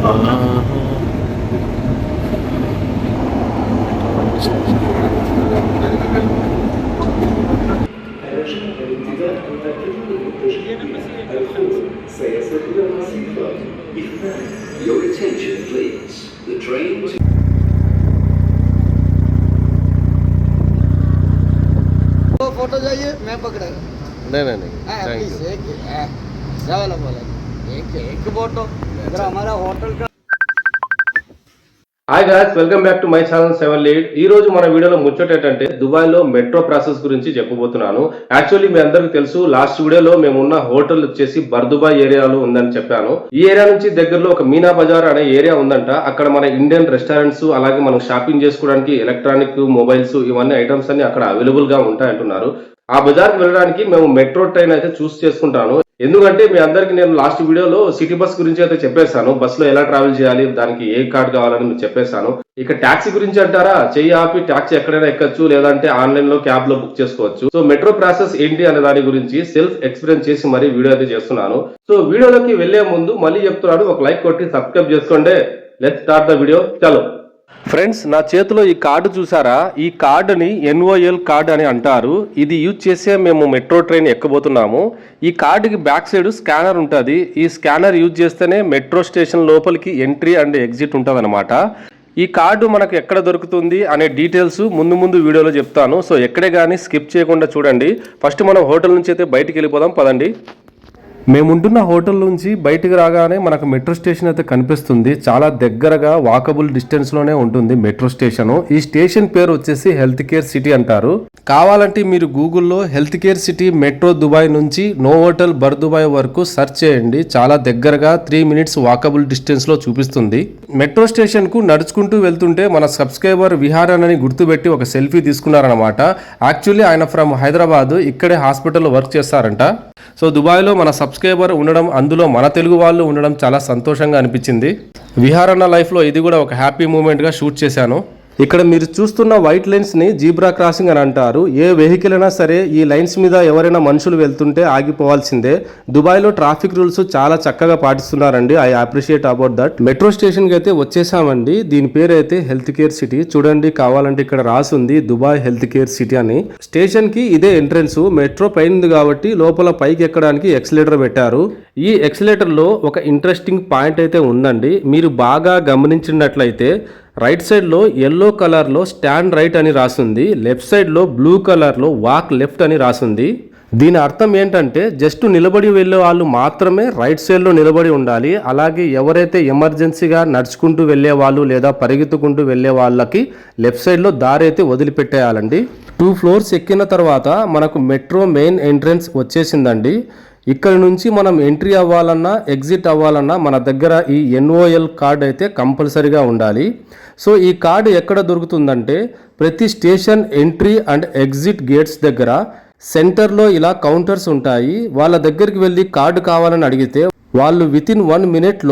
Your attention please. The train to photo जाइए मैं पकड़ेगा नहीं थैंक यू बोला एक फोटो इधर हमारा होटल का hi guys, welcome back to my channel 7 lead. ఈ రోజు మన వీడియోలో ముచ్చట ఏంటంటే దుబాయ్ లో మెట్రో ప్రాసెస్ గురించి చెప్పబోతున్నాను. యాక్చువల్లీ మీ అందరికి తెలుసు, లాస్ట్ వీడియోలో మేము ఉన్న హోటల్ వచ్చేసి బర్దుబాయ్ ఏరియాలో ఉందని చెప్పాను. ఈ ఏరియా నుంచి దగ్గరలో ఒక మీనా బజార్ అనే ఏరియా ఉందంట. అక్కడ మన ఇండియన్ రెస్టారెంట్స్, అలాగే మనం షాపింగ్ చేసుకోవడానికి ఎలక్ట్రానిక్ మొబైల్స్, ఇవన్నీ ఐటమ్స్ అన్ని అక్కడ అవైలబుల్ గా ఉంటాయంటున్నారు. ఆ బజార్కి వెళ్ళడానికి మేము మెట్రో ట్రైన్ అయితే చూస్ చేసుకుంటాను. ఎందుకంటే మీ అందరికి నేను లాస్ట్ వీడియోలో సిటీ బస్ గురించి అయితే చెప్పేశాను. బస్ లో ఎలా ట్రావెల్ చేయాలి, దానికి ఏ కార్డ్ కావాలని మీకు చెప్పేశాను. ఇక ట్యాక్సీ గురించి అంటారా, చెయ్యి ఆపి ట్యాక్సీ ఎక్కడైనా ఎక్కచ్చు, లేదంటే ఆన్లైన్ లో క్యాబ్ లో బుక్ చేసుకోవచ్చు. సో మెట్రో ప్రాసెస్ ఏంటి అనే దాని గురించి సెల్ఫ్ ఎక్స్పీరియన్స్ చేసి మరీ వీడియో అయితే చేస్తున్నాను. సో వీడియోలోకి వెళ్లే ముందు మళ్ళీ చెప్తున్నాను, ఒక లైక్ కొట్టి సబ్స్క్రైబ్ చేసుకోండి. Let's start the video. చలో ఫ్రెండ్స్, నా చేతిలో ఈ కార్డు చూసారా? ఈ కార్డుని NOL కార్డు అని అంటారు. ఇది యూజ్ చేసే మేము మెట్రో ట్రైన్ ఎక్కబోతున్నాము. ఈ కార్డుకి బ్యాక్ సైడ్ స్కానర్ ఉంటుంది. ఈ స్కానర్ యూజ్ చేస్తేనే మెట్రో స్టేషన్ లోపలికి ఎంట్రీ అండ్ ఎగ్జిట్ ఉంటుంది అనమాట. ఈ కార్డు మనకు ఎక్కడ దొరుకుతుంది అనే డీటెయిల్స్ ముందు వీడియోలో చెప్తాను. సో ఎక్కడే కానీ స్కిప్ చేయకుండా చూడండి. ఫస్ట్ మనం హోటల్ నుంచి అయితే బయటికి వెళ్ళిపోదాం, పదండి. మేముంటున్న హోటల్ నుంచి బయటికి రాగానే మనకు మెట్రో స్టేషన్ అయితే కనిపిస్తుంది. చాలా దగ్గరగా వాకబుల్ డిస్టెన్స్లోనే ఉంటుంది మెట్రో స్టేషన్. ఈ స్టేషన్ పేరు వచ్చేసి హెల్త్ కేర్ సిటీ అంటారు. కావాలంటే మీరు గూగుల్లో health care city metro Dubai నుంచి నోవోటల్ బర్దుబాయ్ వరకు సెర్చ్ చేయండి. చాలా దగ్గరగా 3 minutes వాకబుల్ డిస్టెన్స్లో చూపిస్తుంది. మెట్రో స్టేషన్కు నడుచుకుంటూ వెళ్తుంటే మన సబ్స్క్రైబర్ విహారన్ అని గుర్తుపెట్టి ఒక సెల్ఫీ తీసుకున్నారనమాట. యాక్చువల్లీ ఆయన ఫ్రమ్ హైదరాబాద్, ఇక్కడే హాస్పిటల్లో వర్క్ చేస్తారంట. సో దుబాయ్లో మన సబ్స్క్రైబర్ ఉండడం, అందులో మన తెలుగు వాళ్ళు ఉండడం చాలా సంతోషంగా అనిపించింది. విహారన్న లైఫ్లో ఇది కూడా ఒక హ్యాపీ మూమెంట్గా షూట్ చేశాను. ఇక్కడ మీరు చూస్తున్న వైట్ లైన్స్ని జీబ్రా క్రాసింగ్ అని అంటారు. ఏ వెహికల్ అయినా సరే ఈ లైన్స్ మీద ఎవరైనా మనుషులు వెళ్తుంటే ఆగిపోవాల్సిందే. దుబాయ్లో ట్రాఫిక్ రూల్స్ చాలా చక్కగా పాటిస్తున్నారండి. I appreciate about that. Metro స్టేషన్కి అయితే వచ్చేసామండి. దీని పేరు అయితే హెల్త్ కేర్ సిటీ. చూడండి, కావాలంటే ఇక్కడ రాసుంది దుబాయ్ హెల్త్ కేర్ సిటీ అని. స్టేషన్కి ఇదే ఎంట్రన్స్. మెట్రో పైన కాబట్టి లోపల పైకి ఎక్కడానికి ఎక్సలేటర్ పెట్టారు. ఈ ఎక్సలేటర్లో ఒక ఇంట్రెస్టింగ్ పాయింట్ అయితే ఉందండి. మీరు బాగా గమనించినట్లయితే రైట్ సైడ్లో ఎల్లో కలర్లో స్టాండ్ రైట్ అని రాసింది, లెఫ్ట్ సైడ్లో బ్లూ కలర్లో వాక్ లెఫ్ట్ అని రాసింది. దీని అర్థం ఏంటంటే జస్ట్ నిలబడి వెళ్ళే వాళ్ళు మాత్రమే రైట్ సైడ్లో నిలబడి ఉండాలి. అలాగే ఎవరైతే ఎమర్జెన్సీగా నడుచుకుంటూ వెళ్ళే వాళ్ళు లేదా పరిగెత్తుకుంటూ వెళ్ళే వాళ్ళకి లెఫ్ట్ సైడ్లో దారి అయితే వదిలిపెట్టేయాలండి. 2 floors ఎక్కిన తర్వాత మనకు మెట్రో మెయిన్ ఎంట్రన్స్ వచ్చేసిందండి. ఇక్కడ నుంచి మనం ఎంట్రీ అవ్వాలన్నా ఎగ్జిట్ అవ్వాలన్నా మన దగ్గర ఈ NOL కార్డ్ అయితే కంపల్సరీగా ఉండాలి. సో ఈ కార్డు ఎక్కడ దొరుకుతుందంటే ప్రతి station entry and exit gates దగ్గర సెంటర్లో ఇలా కౌంటర్స్ ఉంటాయి. వాళ్ళ దగ్గరికి వెళ్ళి కార్డు కావాలని అడిగితే వాళ్ళు వితిన్ 1 minute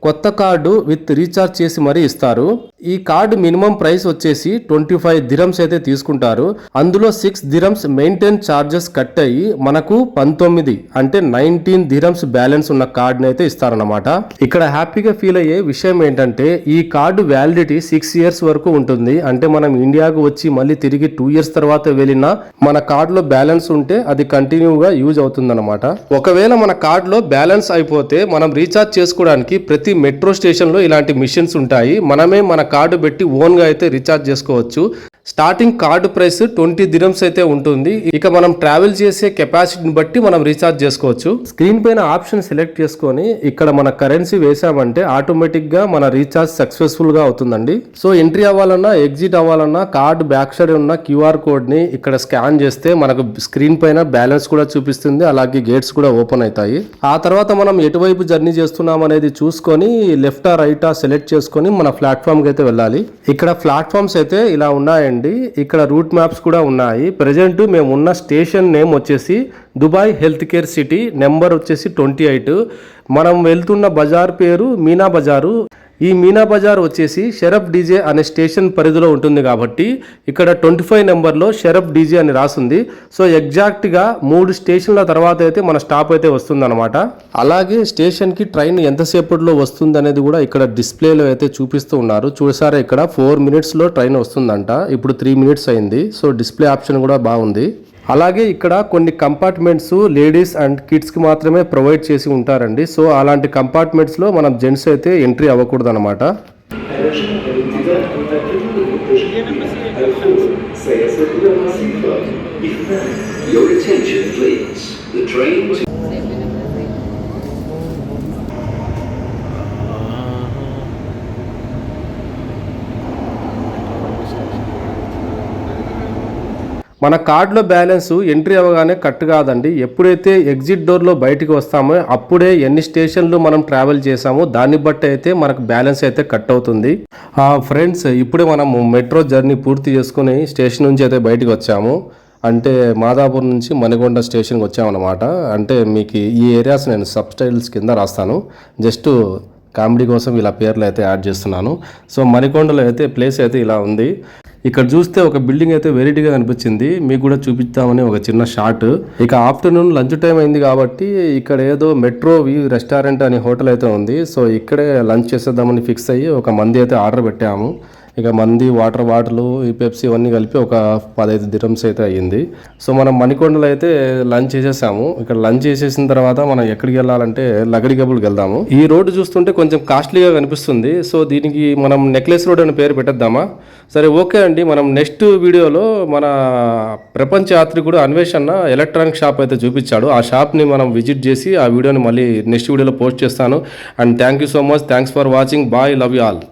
కొత్త కార్డు విత్ రీఛార్జ్ చేసి మరీ ఇస్తారు. ఈ కార్డు మినిమం ప్రైస్ వచ్చేసి 25 dirhams అయితే తీసుకుంటారు. అందులో 6 dirhams మెయింటైన్ ఛార్జెస్ కట్ అయ్యి మనకు 19 అంటే 19 dirhams బ్యాలెన్స్ ఉన్న కార్డుని అయితే ఇస్తారన్నమాట. ఇక్కడ హ్యాపీగా ఫీల్ అయ్యే విషయం ఏంటంటే ఈ కార్డు వ్యాలిడిటీ 6 years వరకు ఉంటుంది. అంటే మనం ఇండియాకు వచ్చి మళ్ళీ తిరిగి 2 years తర్వాత వెళ్ళినా మన కార్డులో బ్యాలెన్స్ ఉంటే అది కంటిన్యూగా యూజ్ అవుతుందన్నమాట. ఒకవేళ మన కార్డులో బ్యాలెన్స్ అయిపోతే మనం రీఛార్జ్ చేసుకోవడానికి ప్రతి మెట్రో స్టేషన్లో ఇలాంటి మిషన్స్ ఉంటాయి. మనమే మన కార్డు పెట్టి ఓన్గా అయితే రీఛార్జ్ చేసుకోవచ్చు. స్టార్టింగ్ కార్డు ప్రైస్ 20 dirhams అయితే ఉంటుంది. ఇక మనం ట్రావెల్ చేసే కెపాసిటీని బట్టి మనం రీఛార్జ్ చేసుకోవచ్చు. స్క్రీన్ పైన ఆప్షన్ సెలెక్ట్ చేసుకొని ఇక్కడ మన కరెన్సీ వేసామంటే ఆటోమేటిక్ గా మన రీఛార్జ్ సక్సెస్ఫుల్ గా అవుతుందండి. సో ఎంట్రీ అవ్వాలన్నా ఎగ్జిట్ అవ్వాలన్నా కార్డు బ్యాక్ సైడ్ ఉన్న QR కోడ్ ని ఇక్కడ స్కాన్ చేస్తే మనకు స్క్రీన్ పైన బ్యాలెన్స్ కూడా చూపిస్తుంది. అలాగే గేట్స్ కూడా ఓపెన్ అవుతాయి. ఆ తర్వాత మనం ఎటువైపు జర్నీ చేస్తున్నాం అనేది చూసుకొని లెఫ్టా రైటా సెలెక్ట్ చేసుకొని మన ప్లాట్ఫామ్ కి అయితే వెళ్ళాలి. ఇక్కడ ప్లాట్ఫామ్స్ అయితే ఇలా ఉన్నాయి. ఇక్కడ రూట్ మ్యాప్స్ కూడా ఉన్నాయి. ప్రెజెంట్ మేము ఉన్న స్టేషన్ నేమ్ వచ్చేసి Dubai health care city, number వచ్చేసి 28. మనం వెళ్తున్న బజార్ పేరు మీనా బజారు. ఈ మీనా బజార్ వచ్చేసి షరఫ్ డీజే అనే స్టేషన్ పరిధిలో ఉంటుంది కాబట్టి ఇక్కడ 25 నెంబర్లో షరఫ్ డీజే అని రాసింది. సో ఎగ్జాక్ట్గా 3 స్టేషన్ల తర్వాత అయితే మన స్టాప్ అయితే వస్తుందన్నమాట. అలాగే స్టేషన్కి ట్రైన్ ఎంతసేపట్లో వస్తుంది అనేది కూడా ఇక్కడ డిస్ప్లేలో అయితే చూపిస్తూ ఉన్నారు. చూసారా, ఇక్కడ 4 మినిట్స్లో ట్రైన్ వస్తుందంట. ఇప్పుడు 3 మినిట్స్ అయింది. సో డిస్ప్లే ఆప్షన్ కూడా బాగుంది. అలాగే ఇక్కడ కొన్ని కంపార్ట్మెంట్స్ లేడీస్ అండ్ కిడ్స్కి మాత్రమే ప్రొవైడ్ చేసి ఉంటారండి. సో అలాంటి కంపార్ట్మెంట్స్లో మనం జెంట్స్ అయితే ఎంట్రీ అవ్వకూడదు అనమాట. Your attention, please. The train to మన కార్డులో బ్యాలెన్స్ ఎంట్రీ అవ్వగానే కట్ కాదండి. ఎప్పుడైతే ఎగ్జిట్ డోర్లో బయటికి వస్తామో అప్పుడే ఎన్ని స్టేషన్లు మనం ట్రావెల్ చేసామో దాన్ని బట్టి అయితే మనకు బ్యాలెన్స్ అయితే కట్ అవుతుంది. ఫ్రెండ్స్, ఇప్పుడే మనము మెట్రో జర్నీ పూర్తి చేసుకుని స్టేషన్ నుంచి అయితే బయటికి వచ్చాము. అంటే మాదాపూర్ నుంచి మణికొండ స్టేషన్కి వచ్చామన్నమాట. అంటే మీకు ఈ ఏరియాస్ నేను సబ్టైటిల్స్ కింద రాస్తాను. జస్ట్ కామెడీ కోసం ఇలా పేర్లు అయితే యాడ్ చేస్తున్నాను. సో మణికొండలో అయితే ప్లేస్ అయితే ఇలా ఉంది. ఇక్కడ చూస్తే ఒక బిల్డింగ్ అయితే వెరైటీగా కనిపించింది. మీకు కూడా చూపిస్తామని ఒక చిన్న షాట్. ఇక ఆఫ్టర్నూన్ లంచ్ టైం అయింది కాబట్టి ఇక్కడ ఏదో మెట్రో వ్యూ రెస్టారెంట్ అనే హోటల్ అయితే ఉంది. సో ఇక్కడే లంచ్ చేసేద్దామని ఫిక్స్ అయ్యి ఒక మంది అయితే ఆర్డర్ పెట్టాము. ఇక మంది వాటర్ బాటిల్, ఈ పెప్సీ ఇవన్నీ కలిపి ఒక 15 దిరమ్స్ అయితే అయ్యింది. సో మనం మణికొండలో అయితే లంచ్ చేసేసాము. ఇక్కడ లంచ్ చేసేసిన తర్వాత మనం ఎక్కడికి వెళ్ళాలంటే లగడిగబుల్కి వెళ్దాము. ఈ రోడ్డు చూస్తుంటే కొంచెం కాస్ట్లీగా కనిపిస్తుంది. సో దీనికి మనం నెక్లెస్ రోడ్ అనే పేరు పెట్టేద్దామా? సరే, ఓకే అండి. మనం నెక్స్ట్ వీడియోలో మన ప్రపంచ యాత్రికుడు అన్వేషణ ఎలక్ట్రానిక్ షాప్ అయితే చూపించాడు. ఆ షాప్ని మనం విజిట్ చేసి ఆ వీడియోని మళ్ళీ నెక్స్ట్ వీడియోలో పోస్ట్ చేస్తాను. And thank you so much. Thanks for watching. Bye. Love you all.